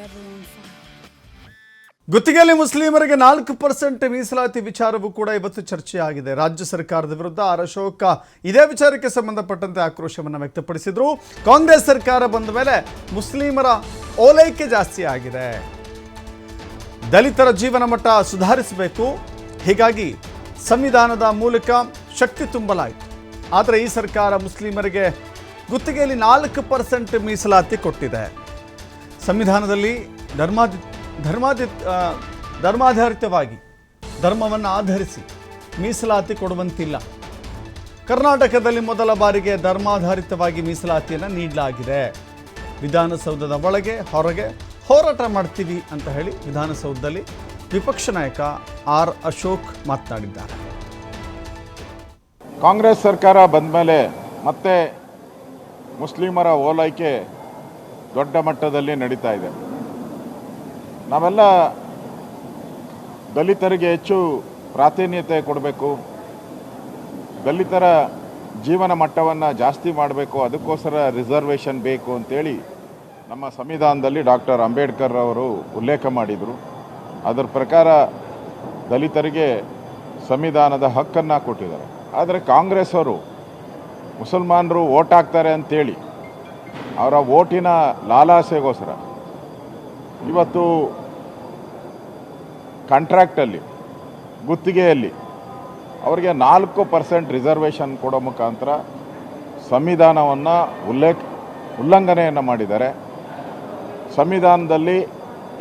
everyone fine. ಗುತ್ತಿಗೆಯಲ್ಲಿ ಮುಸ್ಲಿಮರಿಗೆ 4% ಮೀಸಲಾತಿ ವಿಚಾರವೂ ಕೂಡ ಇವತ್ತು ಚರ್ಚೆಯಾಗಿದೆ. ರಾಜ್ಯ ಸರ್ಕಾರದ ವಿರುದ್ಧ ಆರ್ ಅಶೋಕ್ ಇದೇ ವಿಚಾರಕ್ಕೆ ಸಂಬಂಧಪಟ್ಟಂತೆ ಆಕ್ರೋಶವನ್ನು ವ್ಯಕ್ತಪಡಿಸಿದ್ರು. ಕಾಂಗ್ರೆಸ್ ಸರ್ಕಾರ ಬಂದ ಮೇಲೆ ಮುಸ್ಲಿಮರ ಓಲೈಕೆ ಜಾಸ್ತಿ ಆಗಿದೆ, ದಲಿತರ ಜೀವನ ಮಟ್ಟ ಸುಧಾರಿಸಬೇಕು, ಹೀಗಾಗಿ ಸಂವಿಧಾನದ ಮೂಲಕ ಶಕ್ತಿ ತುಂಬಲಾಯಿತು. ಆದರೆ ಈ ಸರ್ಕಾರ ಮುಸ್ಲಿಮರಿಗೆ ಗುತ್ತಿಗೆಯಲ್ಲಿ 4% ಮೀಸಲಾತಿ ಕೊಟ್ಟಿದೆ. ಸಂವಿಧಾನದಲ್ಲಿ ಧರ್ಮಾಧಾರಿತವಾಗಿ ಧರ್ಮವನ್ನು ಆಧರಿಸಿ ಮೀಸಲಾತಿ ಕೊಡುವಂತಿಲ್ಲ. ಕರ್ನಾಟಕದಲ್ಲಿ ಮೊದಲ ಬಾರಿಗೆ ಧರ್ಮಾಧಾರಿತವಾಗಿ ಮೀಸಲಾತಿಯನ್ನು ನೀಡಲಾಗಿದೆ. ವಿಧಾನಸೌಧದ ಒಳಗೆ ಹೊರಗೆ ಹೋರಾಟ ಮಾಡ್ತೀವಿ ಅಂತ ಹೇಳಿ ವಿಧಾನಸೌಧದಲ್ಲಿ ವಿಪಕ್ಷ ನಾಯಕ ಆರ್ ಅಶೋಕ್ ಮಾತನಾಡಿದ್ದಾರೆ. ಕಾಂಗ್ರೆಸ್ ಸರ್ಕಾರ ಬಂದ ಮೇಲೆ ಮತ್ತೆ ಮುಸ್ಲಿಮರ ಓಲೈಕೆ ದೊಡ್ಡ ಮಟ್ಟದಲ್ಲಿ ನಡೀತಾ ಇದೆ. ನಾವೆಲ್ಲ ದಲಿತರಿಗೆ ಹೆಚ್ಚು ಪ್ರಾಧಾನ್ಯತೆ ಕೊಡಬೇಕು, ದಲಿತರ ಜೀವನ ಮಟ್ಟವನ್ನು ಜಾಸ್ತಿ ಮಾಡಬೇಕು, ಅದಕ್ಕೋಸ್ಕರ ರಿಸರ್ವೇಷನ್ ಬೇಕು ಅಂತೇಳಿ ನಮ್ಮ ಸಂವಿಧಾನದಲ್ಲಿ ಡಾಕ್ಟರ್ ಅಂಬೇಡ್ಕರ್ ಅವರು ಉಲ್ಲೇಖ ಮಾಡಿದರು. ಅದರ ಪ್ರಕಾರ ದಲಿತರಿಗೆ ಸಂವಿಧಾನದ ಹಕ್ಕನ್ನು ಕೊಟ್ಟಿದ್ದಾರೆ. ಆದರೆ ಕಾಂಗ್ರೆಸ್ ಅವರು ಮುಸಲ್ಮಾನರು ಓಟ್ ಹಾಕ್ತಾರೆ ಅಂತೇಳಿ ಅವರ ಓಟಿನ ಲಾಲಾಸೆಗೋಸ್ಕರ ಇವತ್ತು ಕಾಂಟ್ರಾಕ್ಟಲ್ಲಿ ಗುತ್ತಿಗೆಯಲ್ಲಿ ಅವರಿಗೆ 4% ರಿಸರ್ವೇಷನ್ ಕೊಡೋ ಮುಖಾಂತರ ಸಂವಿಧಾನವನ್ನು ಉಲ್ಲಂಘನೆಯನ್ನು ಮಾಡಿದ್ದಾರೆ. ಸಂವಿಧಾನದಲ್ಲಿ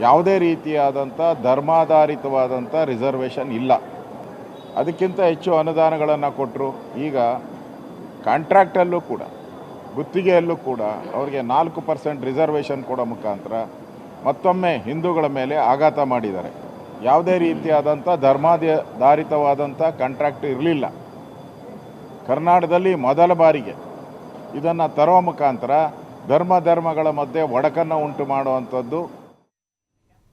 ಯಾವುದೇ ರೀತಿಯಾದಂಥ ಧರ್ಮಾಧಾರಿತವಾದಂಥ ರಿಸರ್ವೇಷನ್ ಇಲ್ಲ. ಅದಕ್ಕಿಂತ ಹೆಚ್ಚು ಅನುದಾನಗಳನ್ನು ಕೊಟ್ಟರು. ಈಗ ಕಾಂಟ್ರಾಕ್ಟಲ್ಲೂ ಕೂಡ ಗುತ್ತಿಗೆಯಲ್ಲೂ ಕೂಡ ಅವರಿಗೆ 4% ರಿಸರ್ವೇಷನ್ ಕೊಡೋ ಮುಖಾಂತರ ಮತ್ತೊಮ್ಮೆ ಹಿಂದೂಗಳ ಮೇಲೆ ಆಘಾತ ಮಾಡಿದ್ದಾರೆ. ಯಾವುದೇ ರೀತಿಯಾದಂಥ ಧರ್ಮಾಧಾರಿತವಾದಂಥ ಕಾಂಟ್ರಾಕ್ಟ್ ಇರಲಿಲ್ಲ. ಕರ್ನಾಟಕದಲ್ಲಿ ಮೊದಲ ಬಾರಿಗೆ ಇದನ್ನು ತರುವ ಮುಖಾಂತರ ಧರ್ಮಗಳ ಮಧ್ಯೆ ಒಡಕನ್ನು ಉಂಟು ಮಾಡುವಂಥದ್ದು